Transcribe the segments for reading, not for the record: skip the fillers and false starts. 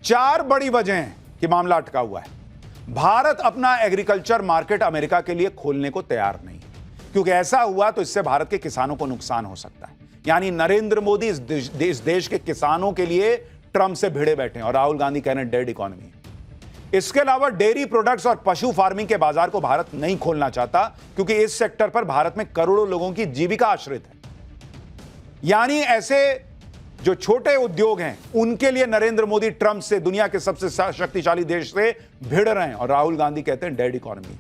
चार बड़ी वजह हैं कि मामला अटका हुआ है। भारत अपना एग्रीकल्चर मार्केट अमेरिका के लिए खोलने को तैयार नहीं, क्योंकि ऐसा हुआ तो इससे भारत के किसानों को नुकसान हो सकता है। यानी नरेंद्र मोदी इस देश के किसानों के लिए ट्रंप से भिड़े बैठे हैं और राहुल गांधी कह रहे हैं डेड इकोनॉमी है। इसके अलावा डेयरी प्रोडक्ट्स और पशु फार्मिंग के बाजार को भारत नहीं खोलना चाहता, क्योंकि इस सेक्टर पर भारत में करोड़ों लोगों की जीविका आश्रित है। यानी ऐसे जो छोटे उद्योग हैं उनके लिए नरेंद्र मोदी ट्रंप से, दुनिया के सबसे शक्तिशाली देश से भिड़ रहे हैं और राहुल गांधी कहते हैं डेड इकोनॉमी।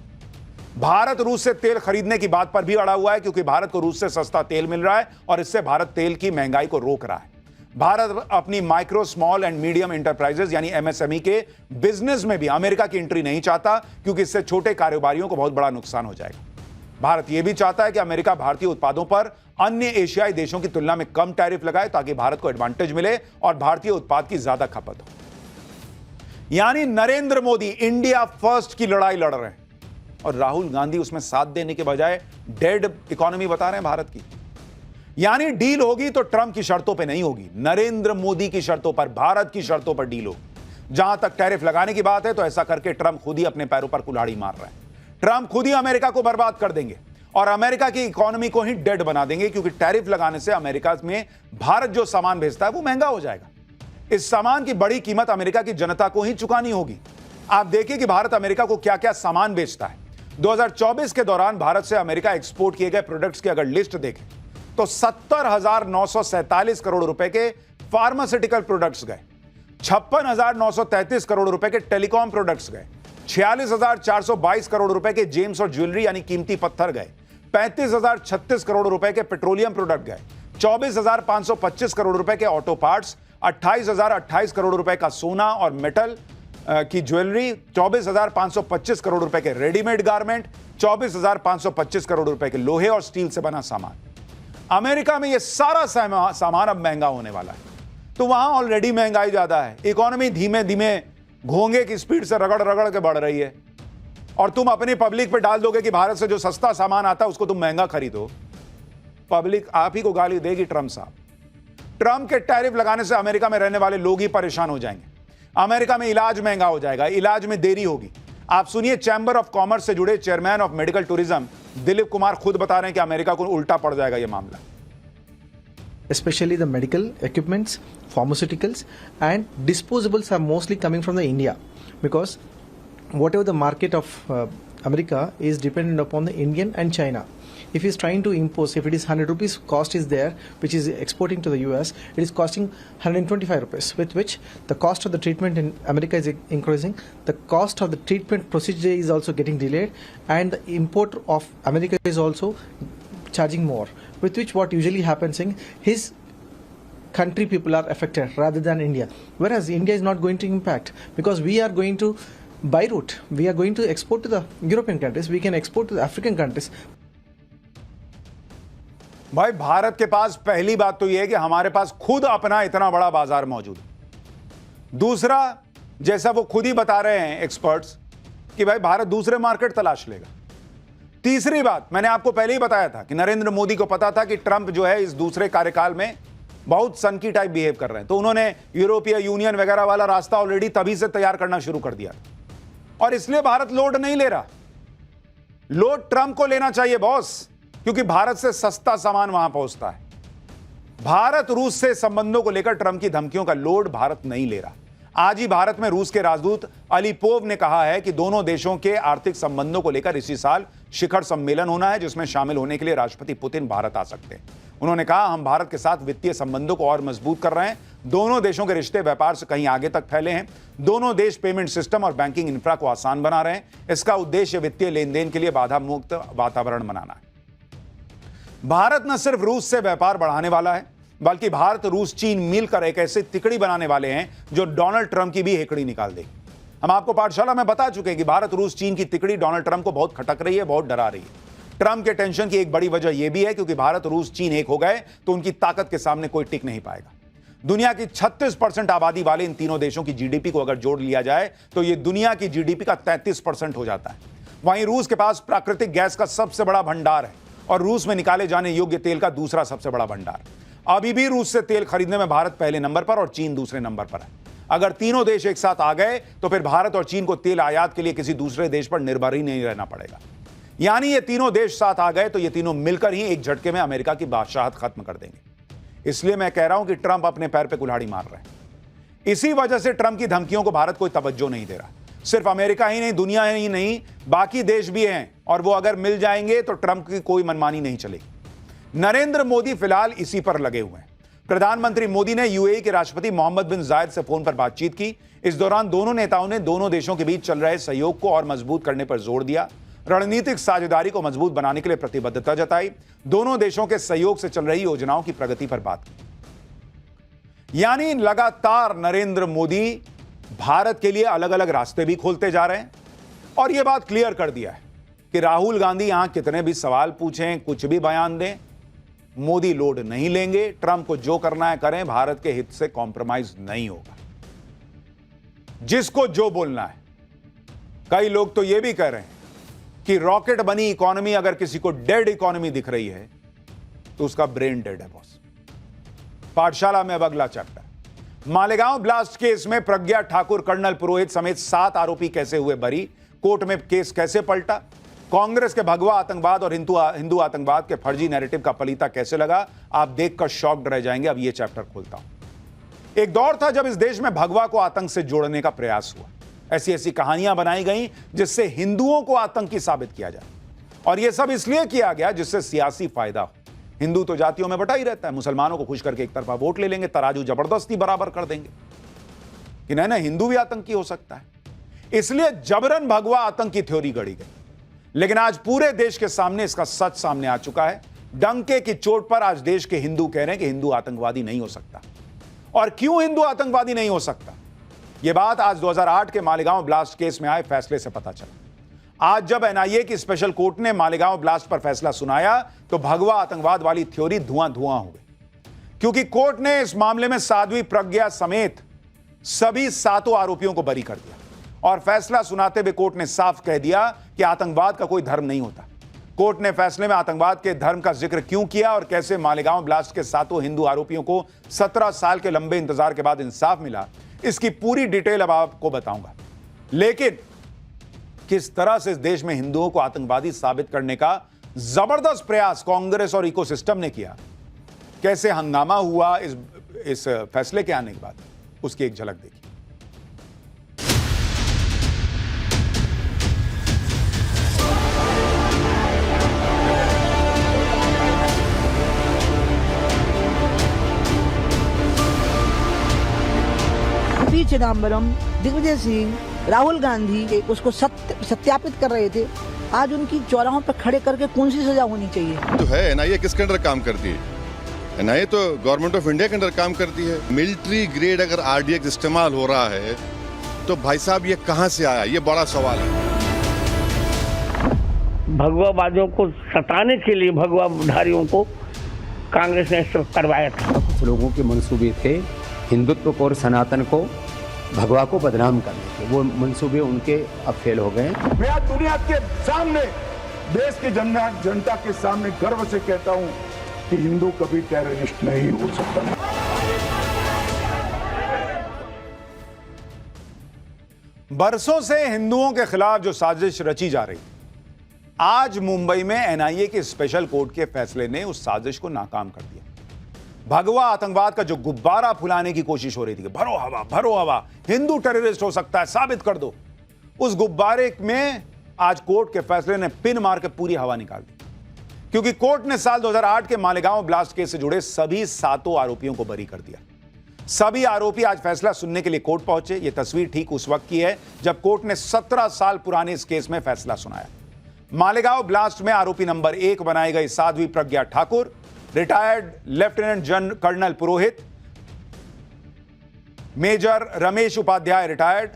भारत रूस से तेल खरीदने की बात पर भी अड़ा हुआ है, क्योंकि भारत को रूस से सस्ता तेल मिल रहा है और इससे भारत तेल की महंगाई को रोक रहा है। भारत अपनी micro, small and medium enterprises यानी एमएसएमई के बिजनेस में भी अमेरिका की एंट्री नहीं चाहता, क्योंकि इससे छोटे कारोबारियों को बहुत बड़ा नुकसान हो जाएगा। भारत यह भी चाहता है कि अमेरिका भारतीय उत्पादों पर अन्य एशियाई देशों की तुलना में कम टैरिफ लगाए, ताकि भारत को एडवांटेज मिले और भारतीय उत्पाद की ज्यादा खपत हो। यानी नरेंद्र मोदी इंडिया फर्स्ट की लड़ाई लड़ रहे हैं और राहुल गांधी उसमें साथ देने के बजाय डेड इकोनॉमी बता रहे हैं भारत की। यानी डील होगी तो ट्रंप की शर्तों पे नहीं होगी, नरेंद्र मोदी की शर्तों पर, भारत की शर्तों पर डील होगी। जहां तक टैरिफ लगाने की बात है तो ऐसा करके ट्रंप खुद ही अपने पैरों पर कुल्हाड़ी मार रहा है। ट्रंप खुद ही अमेरिका को बर्बाद कर देंगे और अमेरिका की इकोनॉमी को ही डेड बना देंगे, क्योंकि टैरिफ लगाने से अमेरिका में भारत जो सामान भेजता है वो महंगा हो जाएगा। इस सामान की बड़ी कीमत अमेरिका की जनता को ही चुकानी होगी। आप देखिए कि भारत अमेरिका को क्या क्या सामान बेचता है। 2024 के दौरान भारत से अमेरिका एक्सपोर्ट किए गए प्रोडक्ट्स की अगर लिस्ट देखें तो 70,947 करोड़ रुपए के फार्मास्यूटिकल प्रोडक्ट्स गए, 56,933 करोड़ रुपए के टेलीकॉम प्रोडक्ट्स गए, 46,422 करोड़ रुपए के जेम्स और ज्वेलरी यानी कीमती पत्थर गए, 35,036 करोड़ रुपए के पेट्रोलियम प्रोडक्ट गए, 24,525 करोड़ रुपए के ऑटो पार्ट्स, 28,028 करोड़ रुपए का सोना और मेटल की ज्वेलरी, 24,525 करोड़ रुपए के रेडीमेड गारमेंट, 24,525 करोड़ रुपए के लोहे और स्टील से बना सामान। अमेरिका में यह सारा सामान अब महंगा होने वाला है, तो वहां ऑलरेडी महंगाई ज्यादा है, इकोनॉमी धीमे धीमे घोंगे की स्पीड से रगड़ रगड़ के बढ़ रही है, और तुम अपनी पब्लिक पे डाल दोगे कि भारत से जो सस्ता सामान आता है उसको तुम महंगा खरीदो। पब्लिक आप ही को गाली देगी ट्रंप साहब। ट्रंप के टैरिफ लगाने से अमेरिका में रहने वाले लोग ही परेशान हो जाएंगे। अमेरिका में इलाज महंगा हो जाएगा, इलाज में देरी होगी। आप सुनिए, चैंबर ऑफ कॉमर्स से जुड़े chairman of medical tourism Dilip Kumar खुद बता रहे हैं कि अमेरिका को उल्टा पड़ जाएगा यह मामला। Especially the medical equipments, pharmaceuticals and disposables are mostly coming from the India, because whatever the market of America is dependent upon the Indian and China. If he's trying to impose, if it is 100 rupees cost is there, which is exporting to the US, it is costing 125 rupees, with which the cost of the treatment in America is increasing, the cost of the treatment procedure is also getting delayed, and the import of America is also charging more, with which what usually happens in his country people are affected rather than India, whereas India is not going to impact, because we are going to by route, we are going to export to the European countries, we can export to the African countries. भाई भारत के पास पहली बात तो यह है कि हमारे पास खुद अपना इतना बड़ा बाजार मौजूद है। दूसरा, जैसा वो खुद ही बता रहे हैं एक्सपर्ट्स कि भाई भारत दूसरे मार्केट तलाश लेगा। तीसरी बात, मैंने आपको पहले ही बताया था कि नरेंद्र मोदी को पता था कि ट्रंप जो है इस दूसरे कार्यकाल में बहुत सनकी टाइप बिहेव कर रहे हैं, तो उन्होंने यूरोपीय यूनियन वगैरह वाला रास्ता ऑलरेडी तभी से तैयार करना शुरू कर दिया, और इसलिए भारत लोड नहीं ले रहा। लोड ट्रंप को लेना चाहिए बॉस, क्योंकि भारत से सस्ता सामान वहां पहुंचता है। भारत रूस से संबंधों को लेकर ट्रंप की धमकियों का लोड भारत नहीं ले रहा। आज ही भारत में रूस के राजदूत अलीपोव ने कहा है कि दोनों देशों के आर्थिक संबंधों को लेकर इसी साल शिखर सम्मेलन होना है, जिसमें शामिल होने के लिए राष्ट्रपति पुतिन भारत आ सकते हैं। उन्होंने कहा, हम भारत के साथ वित्तीय संबंधों को और मजबूत कर रहे हैं। दोनों देशों के रिश्ते व्यापार से कहीं आगे तक फैले हैं। दोनों देश पेमेंट सिस्टम और बैंकिंग इंफ्रा को आसान बना रहे हैं। इसका उद्देश्य वित्तीय लेन देन के लिए बाधा मुक्त वातावरण बनाना है। भारत न सिर्फ रूस से व्यापार बढ़ाने वाला है, बल्कि भारत रूस चीन मिलकर एक ऐसी तिकड़ी बनाने वाले हैं जो डोनाल्ड ट्रंप की भी हेकड़ी निकाल देगी। हम आपको पाठशाला में बता चुके हैं कि भारत रूस चीन की तिकड़ी डोनाल्ड ट्रंप को बहुत खटक रही है, बहुत डरा रही है। ट्रंप के टेंशन की एक बड़ी वजह यह भी है क्योंकि भारत रूस चीन एक हो गए तो उनकी ताकत के सामने कोई टिक नहीं पाएगा। दुनिया की 36% आबादी वाले इन तीनों देशों की जीडीपी को अगर जोड़ लिया जाए तो यह दुनिया की जीडीपी का 33% हो जाता है। वहीं रूस के पास प्राकृतिक गैस का सबसे बड़ा भंडार है और रूस में निकाले जाने योग्य तेल का दूसरा सबसे बड़ा भंडार। अभी भी रूस से तेल खरीदने में भारत पहले नंबर पर और चीन दूसरे नंबर पर है। अगर तीनों देश एक साथ आ गए तो फिर भारत और चीन को तेल आयात के लिए किसी दूसरे देश पर निर्भर ही नहीं रहना पड़ेगा। यानी ये तीनों देश साथ आ गए तो ये तीनों मिलकर ही एक झटके में अमेरिका की बादशाहत खत्म कर देंगे। इसलिए मैं कह रहा हूं कि ट्रंप अपने पैर पे कुल्हाड़ी मार रहे हैं। इसी वजह से ट्रंप की धमकियों को भारत कोई तवज्जो नहीं दे रहा। सिर्फ अमेरिका ही नहीं, दुनिया ही नहीं, बाकी देश भी हैं, और वो अगर मिल जाएंगे तो ट्रंप की कोई मनमानी नहीं चलेगी। नरेंद्र मोदी फिलहाल इसी पर लगे हुए हैं। प्रधानमंत्री मोदी ने यूएई के राष्ट्रपति मोहम्मद बिन जायद से फोन पर बातचीत की। इस दौरान दोनों नेताओं ने दोनों देशों के बीच चल रहे सहयोग को और मजबूत करने पर जोर दिया। रणनीतिक साझेदारी को मजबूत बनाने के लिए प्रतिबद्धता जताई। दोनों देशों के सहयोग से चल रही योजनाओं की प्रगति पर बात की। यानी लगातार नरेंद्र मोदी भारत के लिए अलग अलग रास्ते भी खोलते जा रहे हैं और यह बात क्लियर कर दिया है कि राहुल गांधी यहां कितने भी सवाल पूछें, कुछ भी बयान दें, मोदी लोड नहीं लेंगे। ट्रंप को जो करना है करें, भारत के हित से कॉम्प्रोमाइज नहीं होगा। जिसको जो बोलना है। कई लोग तो यह भी कह रहे हैं कि रॉकेट बनी इकोनॉमी अगर किसी को डेड इकोनॉमी दिख रही है तो उसका ब्रेन डेड है बॉस। पाठशाला में अब अगला चैप्टर। मालेगांव ब्लास्ट केस में प्रज्ञा ठाकुर, कर्नल पुरोहित समेत 7 आरोपी कैसे हुए बरी? कोर्ट में केस कैसे पलटा? कांग्रेस के भगवा आतंकवाद और हिंदू आतंकवाद के फर्जी नैरेटिव का पलीता कैसे लगा? आप देखकर शॉक्ड रह जाएंगे। अब यह चैप्टर खोलता हूं। एक दौर था जब इस देश में भगवा को आतंक से जोड़ने का प्रयास हुआ। ऐसी ऐसी कहानियां बनाई गई जिससे हिंदुओं को आतंकी साबित किया जाए, और यह सब इसलिए किया गया जिससे सियासी फायदा हो। हिंदू तो जातियों में बटा ही रहता है, मुसलमानों को खुश करके एक तरफा वोट ले लेंगे, तराजू जबरदस्ती बराबर कर देंगे कि नहीं हिंदू भी आतंकी हो सकता है। इसलिए जबरन भगवा आतंक की थ्योरी गढ़ी गई। लेकिन आज पूरे देश के सामने इसका सच सामने आ चुका है। डंके की चोट पर आज देश के हिंदू कह रहे हैं कि हिंदू आतंकवादी नहीं हो सकता। और क्यों हिंदू आतंकवादी नहीं हो सकता, यह बात आज 2008 के मालेगांव ब्लास्ट केस में आए फैसले से पता चला। आज जब एनआईए की स्पेशल कोर्ट ने मालेगांव ब्लास्ट पर फैसला सुनाया तो भगवा आतंकवाद वाली थ्योरी धुआं धुआं हो गई, क्योंकि कोर्ट ने इस मामले में साध्वी प्रज्ञा समेत सभी 7 आरोपियों को बरी कर दिया। और फैसला सुनाते हुए कोर्ट ने साफ कह दिया कि आतंकवाद का कोई धर्म नहीं होता। कोर्ट ने फैसले में आतंकवाद के धर्म का जिक्र क्यों किया और कैसे मालेगांव ब्लास्ट के 7 हिंदू आरोपियों को 17 साल के लंबे इंतजार के बाद इंसाफ मिला, इसकी पूरी डिटेल अब आपको बताऊंगा। लेकिन किस तरह से इस देश में हिंदुओं को आतंकवादी साबित करने का जबरदस्त प्रयास कांग्रेस और इकोसिस्टम ने किया, कैसे हंगामा हुआ इस फैसले के आने के बाद, उसकी एक झलक देखिए। पी चिदम्बरम, दिग्विजय सिंह, राहुल गांधी उसको सत्यापित कर रहे थे। आज उनकी चौराहों पर खड़े करके कौन सी सजा होनी चाहिए? तो है एनआईए किसके अंडर काम करती है? एनआईए तो गवर्नमेंट ऑफ इंडिया के अंडर काम करती है। मिलिट्री ग्रेड अगर आरडीएक्स इस्तेमाल हो रहा है तो भाई साहब ये कहां से आया, ये बड़ा सवाल है। भगवावादियों को सताने के लिए भगवाधारियों को कांग्रेस ने करवाया था। कुछ लोगों के मंसूबे थे हिंदुत्व को और सनातन को, भगवा को बदनाम करने के। वो मंसूबे उनके अब फेल हो गए। मैं आज दुनिया के सामने, देश की जनता के सामने गर्व से कहता हूं कि हिंदू कभी टेररिस्ट नहीं हो सकता। बरसों से हिंदुओं के खिलाफ जो साजिश रची जा रही, आज मुंबई में एनआईए के स्पेशल कोर्ट के फैसले ने उस साजिश को नाकाम कर दिया। भगवा आतंकवाद का जो गुब्बारा फुलाने की कोशिश हो रही थी, भरो हवा, हिंदू टेररिस्ट हो सकता है, साबित कर दो, उस गुब्बारे में आज कोर्ट के फैसले ने पिन मार के पूरी हवा निकाल दी। क्योंकि कोर्ट ने साल 2008 के मालेगांव ब्लास्ट केस से जुड़े सभी 7 आरोपियों को बरी कर दिया। सभी आरोपी आज फैसला सुनने के लिए कोर्ट पहुंचे। यह तस्वीर ठीक उस वक्त की है जब कोर्ट ने 17 साल पुराने इस केस में फैसला सुनाया। मालेगांव ब्लास्ट में आरोपी नंबर 1 बनाई गई Sadhvi Pragya Thakur, retired lieutenant general colonel Purohit, major Ramesh Upadhyay retired,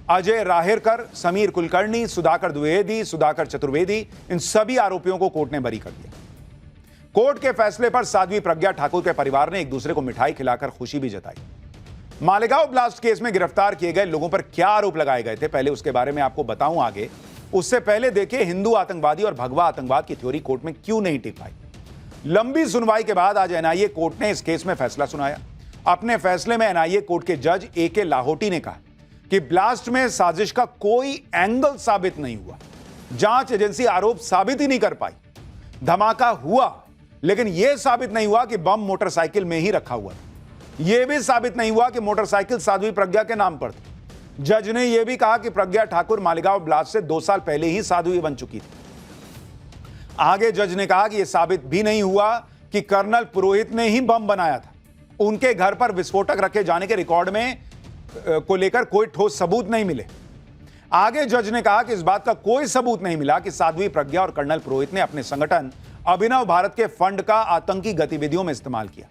Ajay Rahirkar, Sameer Kulkarni, Sudhakar Dwivedi, Sudhakar Chaturvedi, इन सभी आरोपियों को कोर्ट ने बरी कर दिया। कोर्ट के फैसले पर साध्वी प्रज्ञा ठाकुर के परिवार ने एक दूसरे को मिठाई खिलाकर खुशी भी जताई। मालेगांव ब्लास्ट केस में गिरफ्तार किए गए लोगों पर क्या आरोप लगाए गए थे, पहले उसके बारे में आपको बताऊं आगे। उससे पहले देखिए हिंदू आतंकवादी और भगवा आतंकवाद की थ्योरी कोर्ट में क्यों नहीं टिक पाई। लंबी सुनवाई के बाद आज एनआईए कोर्ट ने इस केस में फैसला सुनाया अपने फैसले में एनआईए कोर्ट के जज ए.के. लाहोटी ने कहा कि ब्लास्ट में साजिश का कोई एंगल साबित नहीं हुआ। जांच एजेंसी आरोप साबित ही नहीं कर पाई। धमाका हुआ, लेकिन यह साबित नहीं हुआ कि बम मोटरसाइकिल में ही रखा हुआ था। यह भी साबित नहीं हुआ कि मोटरसाइकिल साध्वी प्रज्ञा के नाम पर थी। जज ने यह भी कहा कि प्रज्ञा ठाकुर मालेगांव ब्लास्ट से 2 साल पहले ही साध्वी बन चुकी थी। आगे जज ने कहा कि यह साबित भी नहीं हुआ कि कर्नल पुरोहित ने ही बम बनाया था। उनके घर पर विस्फोटक रखे जाने के रिकॉर्ड में को लेकर कोई ठोस सबूत नहीं मिले। आगे जज ने कहा कि इस बात का कोई सबूत नहीं मिला कि साध्वी प्रज्ञा और कर्नल पुरोहित ने अपने संगठन अभिनव भारत के फंड का आतंकी गतिविधियों में इस्तेमाल किया।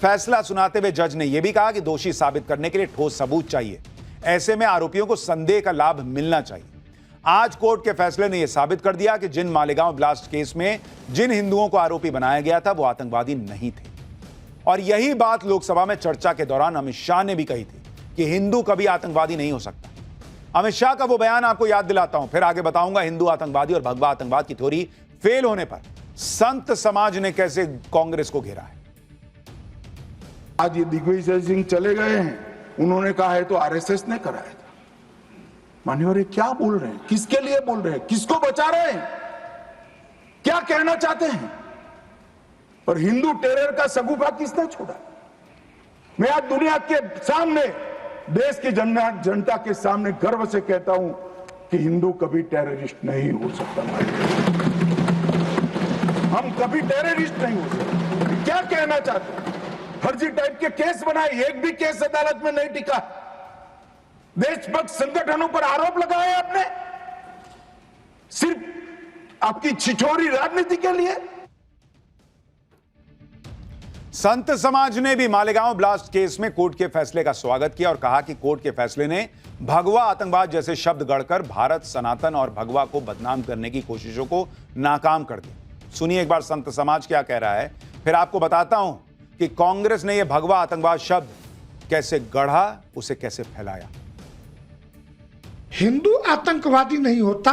फैसला सुनाते हुए जज ने यह भी कहा कि दोषी साबित करने के लिए ठोस सबूत चाहिए। ऐसे में आरोपियों को संदेह का लाभ मिलना चाहिए। आज कोर्ट के फैसले ने यह साबित कर दिया कि जिन मालेगांव ब्लास्ट केस में जिन हिंदुओं को आरोपी बनाया गया था वो आतंकवादी नहीं थे। और यही बात लोकसभा में चर्चा के दौरान अमित शाह ने भी कही थी कि हिंदू कभी आतंकवादी नहीं हो सकता। अमित शाह का वो बयान आपको याद दिलाता हूं, फिर आगे बताऊंगा हिंदू आतंकवादी और भगवा आतंकवाद की थ्योरी फेल होने पर संत समाज ने कैसे कांग्रेस को घेरा है। आज ये दिग्विजय सिंह चले गए हैं, उन्होंने कहा है तो आरएसएस ने कराया था। मान्यवर क्या बोल रहे हैं, किसके लिए बोल रहे हैं, किसको बचा रहे हैं, क्या कहना चाहते हैं? और हिंदू टेरर का सगुफा किसने छोड़ा? मैं आज दुनिया के सामने, देश की जनता के सामने गर्व से कहता हूं कि हिंदू कभी टेररिस्ट नहीं हो सकता। हम कभी टेररिस्ट नहीं हो सकते। क्या कहना चाहते हैं? फर्जी टाइप के केस बनाए, एक भी केस अदालत में नहीं टिका। देशभक्त संगठनों पर आरोप लगाए आपने, सिर्फ आपकी छिछोरी राजनीति के लिए। संत समाज ने भी मालेगांव ब्लास्ट केस में कोर्ट के फैसले का स्वागत किया और कहा कि कोर्ट के फैसले ने भगवा आतंकवाद जैसे शब्द गढ़कर भारत, सनातन और भगवा को बदनाम करने की कोशिशों को नाकाम कर दिया। सुनिए एक बार संत समाज क्या कह रहा है, फिर आपको बताता हूं कि कांग्रेस ने यह भगवा आतंकवाद शब्द कैसे गढ़ा, उसे कैसे फैलाया। हिंदू आतंकवादी नहीं होता,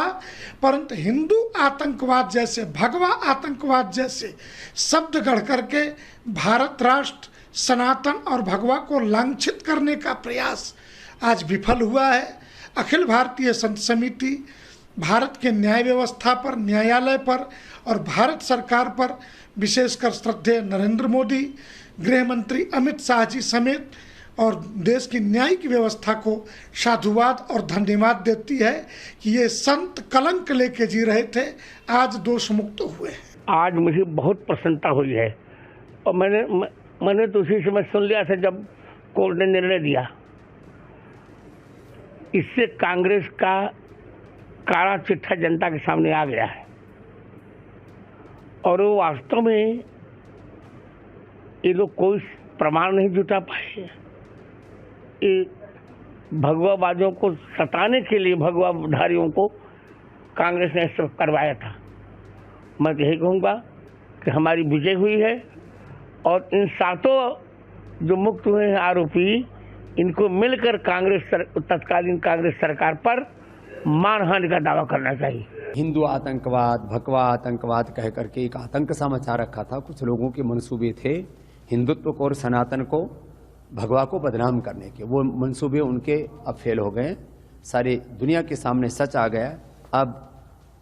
परंतु हिंदू आतंकवाद जैसे, भगवा आतंकवाद जैसे शब्द गढ़ करके भारत राष्ट्र, सनातन और भगवा को लांछित करने का प्रयास आज विफल हुआ है। अखिल भारतीय संत समिति भारत के न्याय व्यवस्था पर, न्यायालय पर और भारत सरकार पर, विशेषकर श्रद्धेय नरेंद्र मोदी, गृह मंत्री अमित शाह जी समेत और देश की न्यायिक व्यवस्था को साधुवाद और धन्यवाद देती है कि ये संत कलंक लेके जी रहे थे, आज दोष मुक्त हुए हैं। आज मुझे बहुत प्रसन्नता हुई है और मैंने तो उसी समय सुन लिया था जब कोर्ट ने निर्णय दिया। इससे कांग्रेस का काला चिट्ठा जनता के सामने आ गया है और वो वास्तव में ये लोग कोई प्रमाण नहीं जुटा पाए। भगवावादियों को सताने के लिए भगवाधारियों को कांग्रेस ने सब करवाया था। मैं यही कहूँगा कि हमारी विजय हुई है और इन 7 जो मुक्त हुए हैं आरोपी, इनको मिलकर तत्कालीन कांग्रेस सरकार पर मानहानि का दावा करना चाहिए। हिंदू आतंकवाद, भगवा आतंकवाद कह करके एक आतंक सा मचा रखा था। कुछ लोगों के मंसूबे थे हिंदुत्व को और सनातन को, भगवा को बदनाम करने के। वो मंसूबे उनके अब फेल हो गए। सारी दुनिया के सामने सच आ गया। अब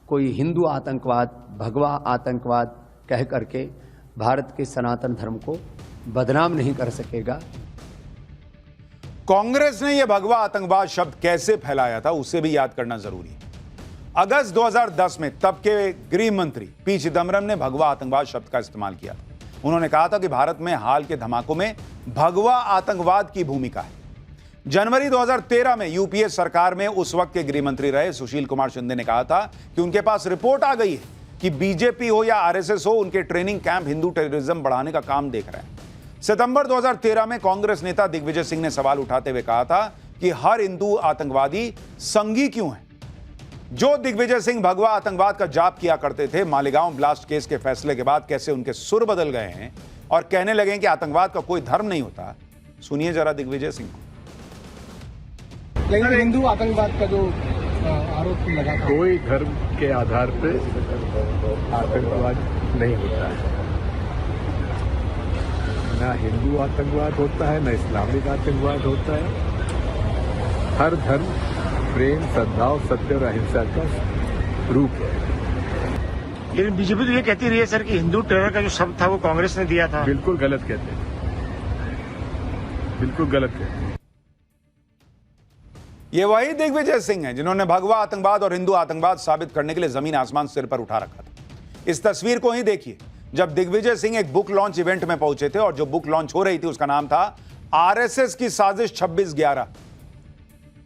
कोई हिंदू आतंकवाद, भगवा आतंकवाद कह करके भारत के सनातन धर्म को बदनाम नहीं कर सकेगा। कांग्रेस ने यह भगवा आतंकवाद शब्द कैसे फैलाया था उसे भी याद करना जरूरी है। अगस्त 2010 में तब के गृह मंत्री पी चिदम्बरम ने भगवा आतंकवाद शब्द का इस्तेमाल किया था। उन्होंने कहा था कि भारत में हाल के धमाकों में भगवा आतंकवाद की भूमिका है। जनवरी 2013 में यूपीए सरकार में उस वक्त के गृह मंत्री रहे सुशील कुमार शिंदे ने कहा था कि उनके पास रिपोर्ट आ गई है कि बीजेपी हो या आरएसएस हो, उनके ट्रेनिंग कैंप हिंदू टेररिज्म बढ़ाने का काम देख रहे हैं। सितंबर 2013 में कांग्रेस नेता दिग्विजय सिंह ने सवाल उठाते हुए कहा था कि हर हिंदू आतंकवादी संघी क्यों है। जो दिग्विजय सिंह भगवा आतंकवाद का जाप किया करते थे, मालेगांव ब्लास्ट केस के फैसले के बाद कैसे उनके सुर बदल गए हैं और कहने लगे कि आतंकवाद का कोई धर्म नहीं होता। सुनिए जरा दिग्विजय सिंह को। लेकिन हिंदू आतंकवाद का जो आरोप लगा, कोई धर्म के आधार पर आतंकवाद नहीं होता है। ना हिंदू आतंकवाद होता है, ना इस्लामिक आतंकवाद होता है। हर धर्म प्रेम, सद्भाव, सत्य और अहिंसा का रूप है। लेकिन बीजेपी तो ये कहती रही है सर कि हिंदू टेरर का जो शब्द था वो कांग्रेस ने दिया था। बिल्कुल गलत कहते हैं, बिल्कुल गलत कहते हैं। ये वही दिग्विजय सिंह हैं जिन्होंने भगवा आतंकवाद और हिंदू आतंकवाद साबित करने के लिए जमीन आसमान सिर पर उठा रखा था। इस तस्वीर को ही देखिए, जब दिग्विजय सिंह एक बुक लॉन्च इवेंट में पहुंचे थे और जो बुक लॉन्च हो रही थी उसका नाम था आरएसएस की साजिश 26/11।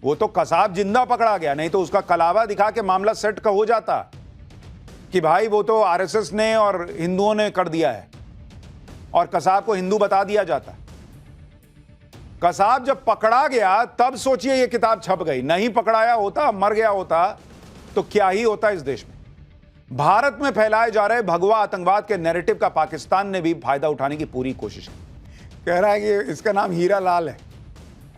वो तो कसाब जिंदा पकड़ा गया, नहीं तो उसका कलावा दिखा के मामला सेट का हो जाता कि भाई वो तो आरएसएस ने और हिंदुओं ने कर दिया है और कसाब को हिंदू बता दिया जाता। कसाब जब पकड़ा गया तब सोचिए ये किताब छप गई, नहीं पकड़ाया होता, मर गया होता तो क्या ही होता इस देश में। भारत में फैलाए जा रहे भगवा आतंकवाद के नैरेटिव का पाकिस्तान ने भी फायदा उठाने की पूरी कोशिश की। कह रहा है कि इसका नाम हीरा लाल है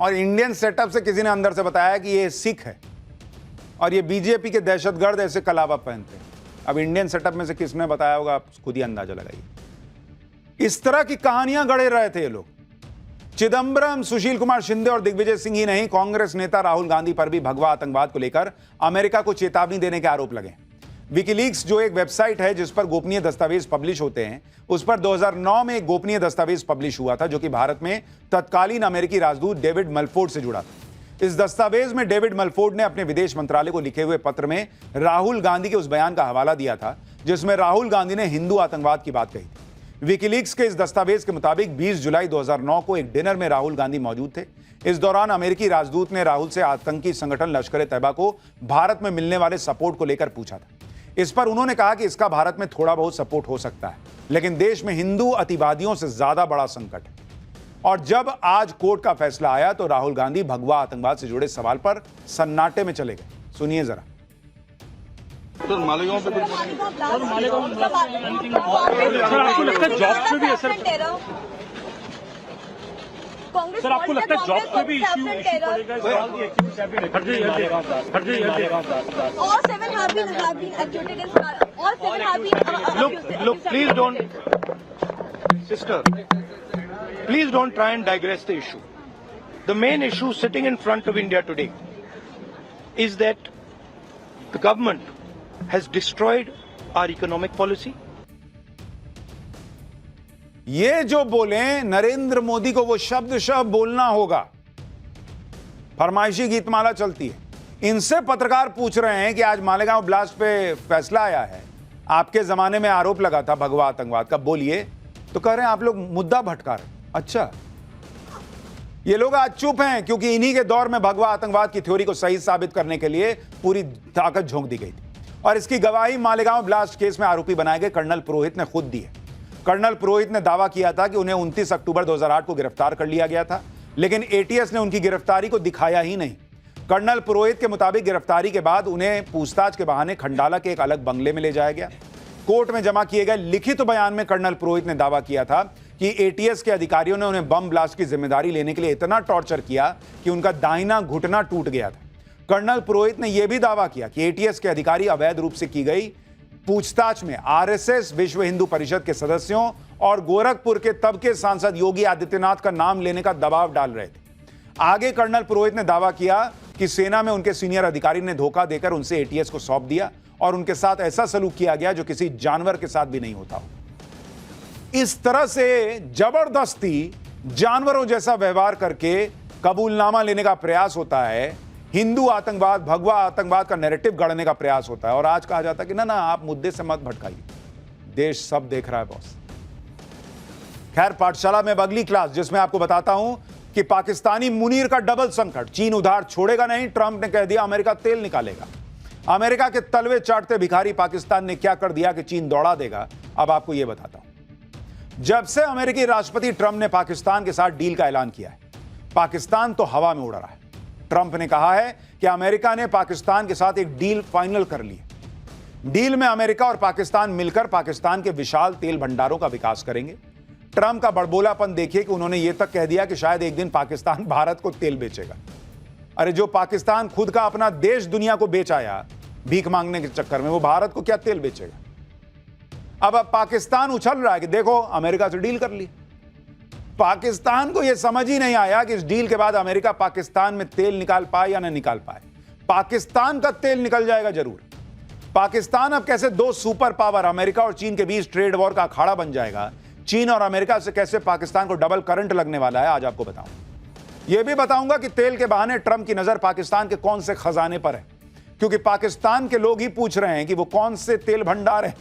और इंडियन सेटअप से किसी ने अंदर से बताया कि ये सिख है और ये बीजेपी के दहशतगर्द ऐसे कलावा पहनते हैं। अब इंडियन सेटअप में से किसने बताया होगा, आप खुद ही अंदाजा लगाइए। इस तरह की कहानियां गढ़े रहे थे ये लोग। चिदंबरम, सुशील कुमार शिंदे और दिग्विजय सिंह ही नहीं, कांग्रेस नेता राहुल गांधी पर भी भगवा आतंकवाद को लेकर अमेरिका को चेतावनी देने के आरोप लगे। विकीलीक्स जो एक वेबसाइट है जिस पर गोपनीय दस्तावेज पब्लिश होते हैं, उस पर 2009 में एक गोपनीय दस्तावेज पब्लिश हुआ था जो कि भारत में तत्कालीन अमेरिकी राजदूत डेविड मलफोर्ड से जुड़ा था। इस दस्तावेज में डेविड मलफोर्ड ने अपने विदेश मंत्रालय को लिखे हुए पत्र में राहुल गांधी के उस बयान का हवाला दिया था जिसमें राहुल गांधी ने हिंदू आतंकवाद की बात कही थी। विकीलीक्स के इस दस्तावेज के मुताबिक 20 जुलाई 2009 को एक डिनर में राहुल गांधी मौजूद थे। इस दौरान अमेरिकी राजदूत ने राहुल से आतंकी संगठन लश्कर-ए-तैयबा को भारत में मिलने वाले सपोर्ट को लेकर पूछा था। इस पर उन्होंने कहा कि इसका भारत में थोड़ा बहुत सपोर्ट हो सकता है, लेकिन देश में हिंदू अतिवादियों से ज्यादा बड़ा संकट है। और जब आज कोर्ट का फैसला आया तो राहुल गांधी भगवा आतंकवाद से जुड़े सवाल पर सन्नाटे में चले गए। सुनिए जरा। सर मालेगांव पे आपको लगता है जॉब पे भी असर, सर आपको लगता है जॉब पे भी इश्यू पड़ेगा? Look, please don't try and digress the issue. The main issue sitting in front of India today is that the government has destroyed our economic policy. ये जो बोले नरेंद्र मोदी को वो शब्द बोलना होगा। फरमाइशी गीतमाला चलती है। इनसे पत्रकार पूछ रहे हैं कि आज मालेगांव ब्लास्ट पे फैसला आया है, आपके जमाने में आरोप लगा था भगवा आतंकवाद का, बोलिए। तो कह रहे हैं आप लोग मुद्दा भटका रहे। अच्छा, ये लोग आज चुप हैं क्योंकि इन्हीं के दौर में भगवा आतंकवाद की थ्योरी को सही साबित करने के लिए पूरी ताकत झोंक दी गई थी और इसकी गवाही मालेगांव ब्लास्ट केस में आरोपी बनाए गए कर्नल पुरोहित ने खुद दी है। कर्नल पुरोहित ने दावा किया था कि उन्हें 29 अक्टूबर 2008 को गिरफ्तार कर लिया गया था, लेकिन एटीएस ने उनकी गिरफ्तारी को दिखाया ही नहीं। कर्नल पुरोहित के मुताबिक गिरफ्तारी के बाद उन्हें पूछताछ के बहाने खंडाला के एक अलग बंगले में ले जाया गया। कोर्ट में जमा किए गए लिखित बयान में कर्नल पुरोहित ने दावा किया था कि एटीएस के अधिकारियों ने उन्हें बम ब्लास्ट की जिम्मेदारी लेने के लिए इतना टॉर्चर किया कि उनका दाहिना घुटना टूट गया था। कर्नल पुरोहित ने यह भी दावा किया कि एटीएस के अधिकारी अवैध रूप से की गई पूछताछ में आरएसएस, विश्व हिंदू परिषद के सदस्यों और गोरखपुर के तब के सांसद योगी आदित्यनाथ का नाम लेने का दबाव डाल रहे थे। आगे कर्नल पुरोहित ने दावा किया कि सेना में उनके सीनियर अधिकारी ने धोखा देकर उनसे एटीएस को सौंप दिया और उनके साथ ऐसा सलूक किया गया जो किसी जानवर के साथ भी नहीं होता हो। इस तरह से जबरदस्ती जानवरों जैसा व्यवहार करके कबूलनामा लेने का प्रयास होता है, हिंदू आतंकवाद, भगवा आतंकवाद का नैरेटिव गढ़ने का प्रयास होता है। और आज कहा जाता है कि ना आप मुद्दे से मत भटकाइए, देश सब देख रहा है बॉस। खैर, पाठशाला में अगली क्लास जिसमें आपको बताता हूं कि पाकिस्तानी मुनीर का डबल संकट, चीन उधार छोड़ेगा नहीं, ट्रंप ने कह दिया अमेरिका तेल निकालेगा। अमेरिका के तलवे चाटते भिखारी पाकिस्तान ने क्या कर दिया कि चीन दौड़ा देगा, अब आपको यह बताता हूं। जब से अमेरिकी राष्ट्रपति ट्रंप ने पाकिस्तान के साथ डील का ऐलान किया है, पाकिस्तान तो हवा में उड़ रहा है। ट्रंप ने कहा है कि अमेरिका ने पाकिस्तान के साथ एक डील फाइनल कर ली है। डील में अमेरिका और पाकिस्तान मिलकर पाकिस्तान के विशाल तेल भंडारों का विकास करेंगे। ट्रंप का बड़बोलापन देखिए कि उन्होंने यह तक कह दिया कि शायद एक दिन पाकिस्तान भारत को तेल बेचेगा। अरे जो पाकिस्तान खुद का अपना देश दुनिया को बेच आया भीख मांगने के चक्कर में, वो भारत को क्या तेल बेचेगा। अब पाकिस्तान उछल रहा है कि देखो अमेरिका से डील कर ली। पाकिस्तान को यह समझ ही नहीं आया कि इस डील के बाद अमेरिका पाकिस्तान में तेल निकाल पाए या न निकाल पाए। पाकिस्तान का तेल निकल जाएगा जरूर। पाकिस्तान अब कैसे दो सुपर पावर अमेरिका और चीन के बीच ट्रेड वॉर का अखाड़ा बन जाएगा, चीन और अमेरिका से कैसे पाकिस्तान को डबल करंट लगने वाला है, आज आपको बताऊं। यह भी बताऊंगा कि तेल के बहाने ट्रंप की नजर पाकिस्तान के कौन से खजाने पर है, क्योंकि पाकिस्तान के लोग ही पूछ रहे हैं कि वो कौन से तेल भंडार हैं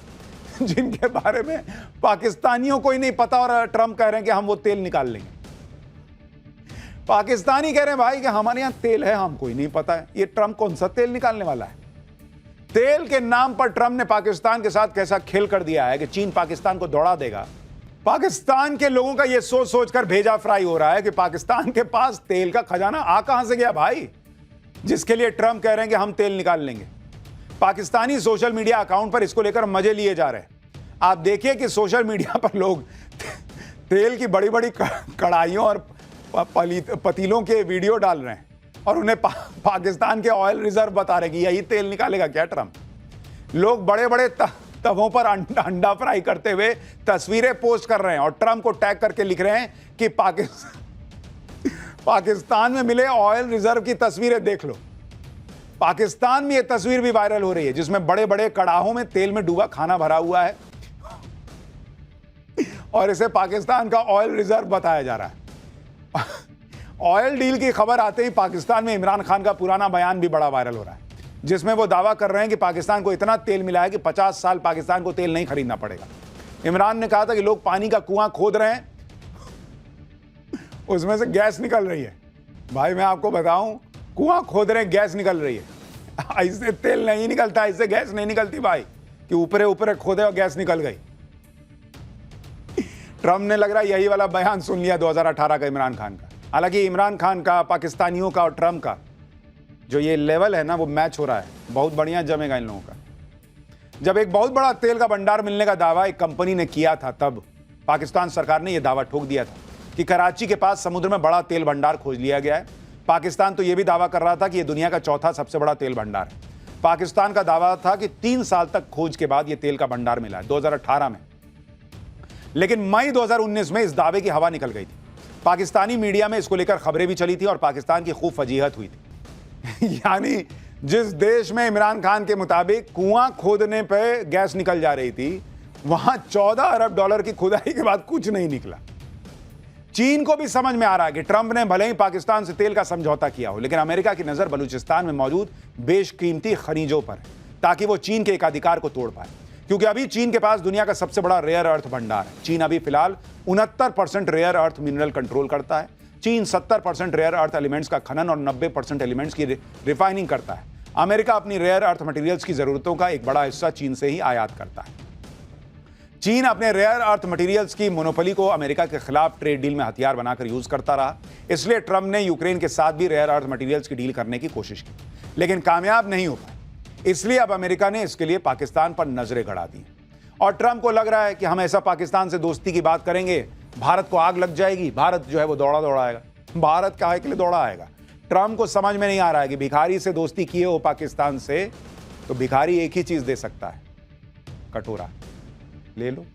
जिनके बारे में पाकिस्तानियों को ही नहीं पता और ट्रंप कह रहे हैं कि हम वो तेल निकाल लेंगे। पाकिस्तानी कह रहे हैं भाई कि हमारे यहां तेल है, हमको ही नहीं पता है। ये ट्रंप कौन सा तेल निकालने वाला है? तेल के नाम पर ट्रंप ने पाकिस्तान के साथ कैसा खेल कर दिया है कि चीन पाकिस्तान को दौड़ा देगा। पाकिस्तान के लोगों का यह सोच सोचकर भेजा फ्राई हो रहा है कि पाकिस्तान के पास तेल का खजाना आ कहां से गया भाई, जिसके लिए ट्रंप कह रहे हैं कि हम तेल निकाल लेंगे। पाकिस्तानी सोशल मीडिया अकाउंट पर इसको लेकर मजे लिए जा रहे हैं। आप देखिए कि सोशल मीडिया पर लोग तेल की बड़ी बड़ी कढ़ाइयों और पतीलों के वीडियो डाल रहे हैं और उन्हें पाकिस्तान के ऑयल रिजर्व बता रहे हैं कि यही तेल निकालेगा क्या ट्रंप। लोग बड़े बड़े तवों पर अंडा फ्राई करते हुए तस्वीरें पोस्ट कर रहे हैं और ट्रंप को टैग करके लिख रहे हैं कि पाकिस्तान में मिले ऑयल रिजर्व की तस्वीरें देख लो। पाकिस्तान में यह तस्वीर भी वायरल हो रही है जिसमें बड़े बड़े कड़ाहों में तेल में डूबा खाना भरा हुआ है और इसे पाकिस्तान का ऑयल रिजर्व बताया जा रहा है। ऑयल डील की खबर आते ही पाकिस्तान में इमरान खान का पुराना बयान भी बड़ा वायरल हो रहा है, जिसमें वो दावा कर रहे हैं कि पाकिस्तान को इतना तेल मिला है कि 50 साल पाकिस्तान को तेल नहीं खरीदना पड़ेगा। इमरान ने कहा था कि लोग पानी का कुआं खोद रहे हैं, उसमें से गैस निकल रही है। भाई मैं आपको बताऊं, कुआं खोद रहे हैं, गैस निकल रही है। इससे तेल नहीं निकलता, इससे गैस नहीं निकलती भाई कि ऊपरे ऊपरे खोदे और गैस निकल गई। ट्रंप ने लग रहा है यही वाला बयान सुन लिया 2018 का इमरान खान का। हालांकि इमरान खान का, पाकिस्तानियों का और ट्रंप का जो ये लेवल है ना, वो मैच हो रहा है। बहुत बढ़िया जमेगा इन लोगों का। जब एक बहुत बड़ा तेल का भंडार मिलने का दावा एक कंपनी ने किया था, तब पाकिस्तान सरकार ने यह दावा ठोक दिया था कि कराची के पास समुद्र में बड़ा तेल भंडार खोज लिया गया है। पाकिस्तान तो यह भी दावा कर रहा था कि यह दुनिया का चौथा सबसे बड़ा तेल भंडार है। पाकिस्तान का दावा था कि 3 साल तक खोज के बाद यह तेल का भंडार मिला है 2018 में, लेकिन मई 2019 में इस दावे की हवा निकल गई थी। पाकिस्तानी मीडिया में इसको लेकर खबरें भी चली थी और पाकिस्तान की खूब फजीहत हुई थी। यानी जिस देश में इमरान खान के मुताबिक कुआं खोदने पे गैस निकल जा रही थी, वहां 14 अरब डॉलर की खुदाई के बाद कुछ नहीं निकला। चीन को भी समझ में आ रहा है कि ट्रंप ने भले ही पाकिस्तान से तेल का समझौता किया हो, लेकिन अमेरिका की नजर बलूचिस्तान में मौजूद बेशकीमती खनिजों पर है, ताकि वो चीन के एकाधिकार को तोड़ पाए। क्योंकि अभी चीन के पास दुनिया का सबसे बड़ा रेयर अर्थ भंडार है। चीन अभी फिलहाल 69% रेयर अर्थ मिनरल कंट्रोल करता है। चीन 70% रेयर अर्थ एलिमेंट्स का खनन और 90% एलिमेंट्स की रिफाइनिंग करता है। अमेरिका अपनी रेयर अर्थ मटेरियल्स की जरूरतों का एक बड़ा हिस्सा चीन से ही आयात करता है। चीन अपने रेयर अर्थ मटेरियल्स की मोनोपोली को अमेरिका के खिलाफ ट्रेड डील में हथियार बनाकर यूज करता रहा। इसलिए ट्रंप ने यूक्रेन के साथ भी रेयर अर्थ मटेरियल्स की डील करने की कोशिश की, लेकिन कामयाब नहीं हो पाई। इसलिए अब अमेरिका ने इसके लिए पाकिस्तान पर नजरें गड़ा दी और ट्रंप को लग रहा है कि हम ऐसा पाकिस्तान से दोस्ती की बात करेंगे, भारत को आग लग जाएगी, भारत जो है वो दौड़ा आएगा। भारत काहे के लिए दौड़ा आएगा? ट्रंप को समझ में नहीं आ रहा है कि भिखारी से दोस्ती किए हो पाकिस्तान से, तो भिखारी एक ही चीज दे सकता है, कटोरा। ले लो।